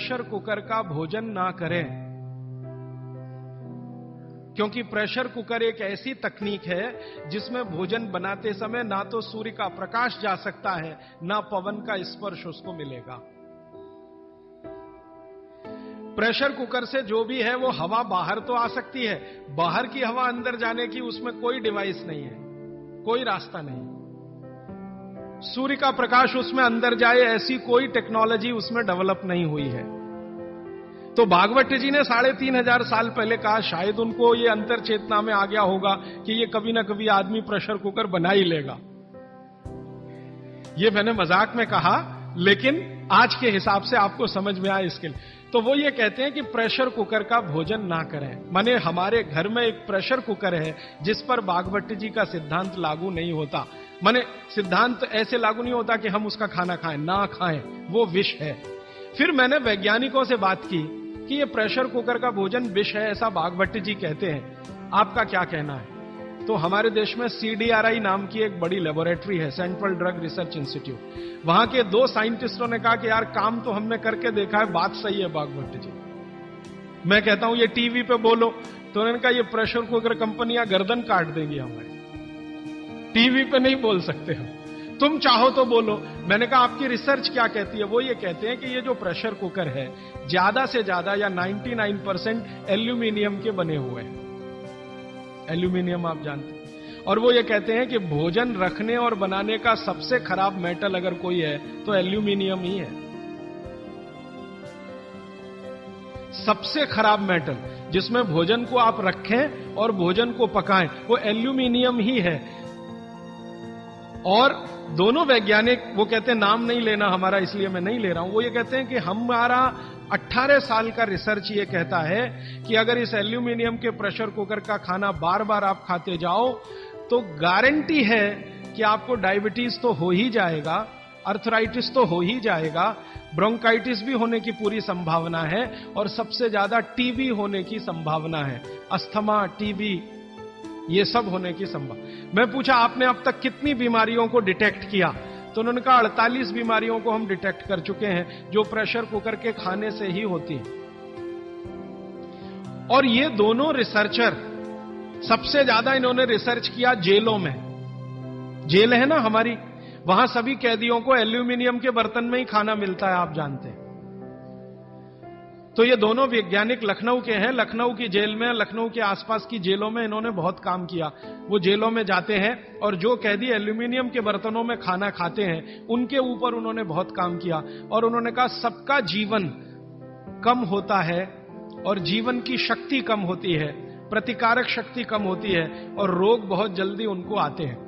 Pressure cooker का भोजन ना करें, क्योंकि प्रेशर कुकर एक ऐसी तकनीक है जिसमें भोजन बनाते समय ना तो सूर्य का प्रकाश जा सकता है, ना पवन का स्पर्श उसको मिलेगा। प्रेशर कुकर से जो भी है वो हवा बाहर तो आ सकती है, बाहर की हवा अंदर जाने की उसमें कोई डिवाइस नहीं है, कोई रास्ता नहीं। सूर्य का प्रकाश उसमें अंदर जाए ऐसी कोई टेक्नोलॉजी उसमें डेवलप नहीं हुई है। तो भागवत जी ने 3500 साल पहले कहा, शायद उनको ये अंतर चेतना में आ गया होगा कि ये कभी ना कभी आदमी प्रेशर कुकर बना ही लेगा। ये मैंने मजाक में कहा, लेकिन आज के हिसाब से आपको समझ में आए इसके लिए। तो वो ये कहते हैं कि प्रेशर कुकर का भोजन ना करें, माने हमारे घर में एक प्रेशर कुकर है जिस पर भागवत जी का सिद्धांत लागू नहीं होता। माने सिद्धांत ऐसे लागू नहीं होता कि हम उसका खाना खाएं, ना खाएं, वो विष है। फिर मैंने वैज्ञानिकों से बात की कि ये प्रेशर कुकर का भोजन विष है, ऐसा भागवत जी कहते हैं, आपका क्या कहना है? तो हमारे देश में CDRI नाम की एक बड़ी लेबोरेटरी है, सेंट्रल ड्रग रिसर्च इंस्टीट्यूट। वहां के 2 साइंटिस्टों ने कहा कि यार काम तो हमने करके देखा है, बात सही है भागवत जी। मैं कहता हूं ये टीवी पे बोलो, तो उन्होंने कहा ये प्रेशर कुकर कंपनियां गर्दन काट देंगी हमारी, टीवी पे नहीं बोल सकते हम, तुम चाहो तो बोलो। मैंने कहा आपकी रिसर्च क्या कहती है? वो ये कहते हैं कि ये जो प्रेशर कुकर है ज्यादा से ज्यादा या 99% एल्यूमिनियम के बने हुए हैं। एल्यूमिनियम आप जानते हैं। और वो ये कहते हैं कि भोजन रखने और बनाने का सबसे खराब मेटल अगर कोई है तो एल्यूमिनियम ही है। सबसे खराब मेटल जिसमें भोजन को आप रखें और भोजन को पकाएं, वो एल्यूमिनियम ही है। और दोनों वैज्ञानिक, वो कहते हैं नाम नहीं लेना हमारा, इसलिए मैं नहीं ले रहा हूं, वो ये कहते हैं कि हमारा 18 साल का रिसर्च ये कहता है कि अगर इस एल्यूमिनियम के प्रेशर कुकर का खाना बार बार आप खाते जाओ तो गारंटी है कि आपको डायबिटीज तो हो ही जाएगा, अर्थराइटिस तो हो ही जाएगा, ब्रोंकाइटिस भी होने की पूरी संभावना है, और सबसे ज्यादा टीबी होने की संभावना है। अस्थमा, टीबी, ये सब होने की संभावना। मैं पूछा आपने अब तक कितनी बीमारियों को डिटेक्ट किया? तो उन्होंने कहा 48 बीमारियों को हम डिटेक्ट कर चुके हैं जो प्रेशर कुकर के खाने से ही होती हैं। और ये दोनों रिसर्चर, सबसे ज्यादा इन्होंने रिसर्च किया जेलों में। जेल है ना हमारी, वहां सभी कैदियों को एल्यूमिनियम के बर्तन में ही खाना मिलता है, आप जानते हैं। तो ये दोनों वैज्ञानिक लखनऊ के हैं, लखनऊ की जेल में, लखनऊ के आसपास की जेलों में इन्होंने बहुत काम किया। वो जेलों में जाते हैं और जो कैदी एल्यूमिनियम के बर्तनों में खाना खाते हैं उनके ऊपर उन्होंने बहुत काम किया। और उन्होंने कहा सबका जीवन कम होता है और जीवन की शक्ति कम होती है, प्रतिकारक शक्ति कम होती है और रोग बहुत जल्दी उनको आते हैं।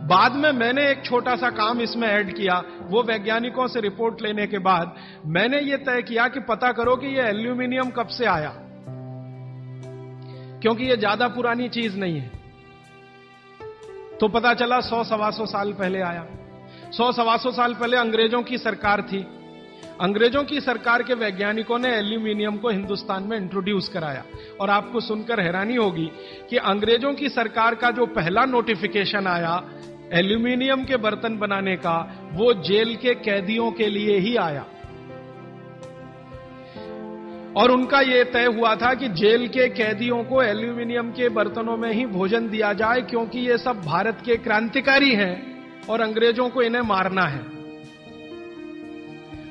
बाद में मैंने एक छोटा सा काम इसमें ऐड किया। वो वैज्ञानिकों से रिपोर्ट लेने के बाद मैंने ये तय किया कि पता करो कि ये एल्यूमिनियम कब से आया, क्योंकि ये ज्यादा पुरानी चीज नहीं है। तो पता चला 100-125 साल पहले आया। 100-125 साल पहले अंग्रेजों की सरकार थी। अंग्रेजों की सरकार के वैज्ञानिकों ने एल्यूमिनियम को हिंदुस्तान में इंट्रोड्यूस कराया। और आपको सुनकर हैरानी होगी कि अंग्रेजों की सरकार का जो पहला नोटिफिकेशन आया एल्यूमिनियम के बर्तन बनाने का, वो जेल के कैदियों के लिए ही आया। और उनका यह तय हुआ था कि जेल के कैदियों को एल्यूमिनियम के बर्तनों में ही भोजन दिया जाए, क्योंकि ये सब भारत के क्रांतिकारी हैं और अंग्रेजों को इन्हें मारना है।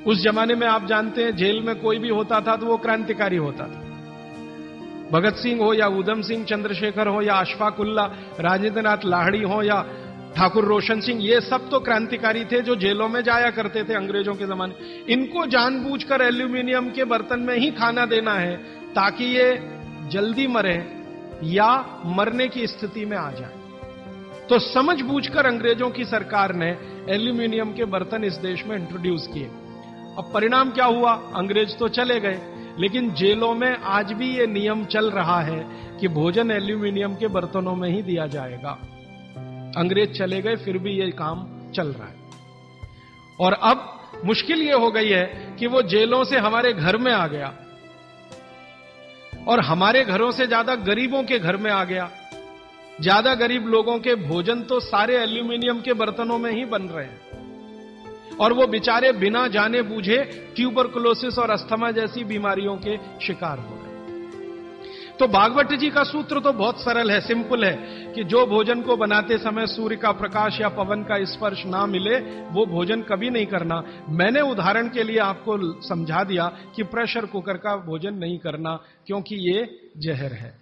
उस जमाने में आप जानते हैं जेल में कोई भी होता था तो वो क्रांतिकारी होता था। भगत सिंह हो या उधम सिंह, चंद्रशेखर हो या अशफाक उल्ला, राजेंद्र नाथ लाहिड़ी हो या ठाकुर रोशन सिंह, ये सब तो क्रांतिकारी थे जो जेलों में जाया करते थे अंग्रेजों के जमाने। इनको जानबूझकर एल्यूमिनियम के बर्तन में ही खाना देना है ताकि ये जल्दी मरे या मरने की स्थिति में आ जाए। तो समझबूझकर अंग्रेजों की सरकार ने एल्यूमिनियम के बर्तन इस देश में इंट्रोड्यूस किए। अब परिणाम क्या हुआ? अंग्रेज तो चले गए, लेकिन जेलों में आज भी ये नियम चल रहा है कि भोजन एल्यूमिनियम के बर्तनों में ही दिया जाएगा। अंग्रेज चले गए, फिर भी ये काम चल रहा है। और अब मुश्किल ये हो गई है कि वो जेलों से हमारे घर में आ गया और हमारे घरों से ज्यादा गरीबों के घर में आ गया। ज्यादा गरीब लोगों के भोजन तो सारे एल्यूमिनियम के बर्तनों में ही बन रहे हैं। और वो बेचारे बिना जाने बूझे ट्यूबरकुलोसिस और अस्थमा जैसी बीमारियों के शिकार हो रहे हैं। तो भागवत जी का सूत्र तो बहुत सरल है, सिंपल है कि जो भोजन को बनाते समय सूर्य का प्रकाश या पवन का स्पर्श ना मिले वो भोजन कभी नहीं करना। मैंने उदाहरण के लिए आपको समझा दिया कि प्रेशर कुकर का भोजन नहीं करना क्योंकि ये जहर है।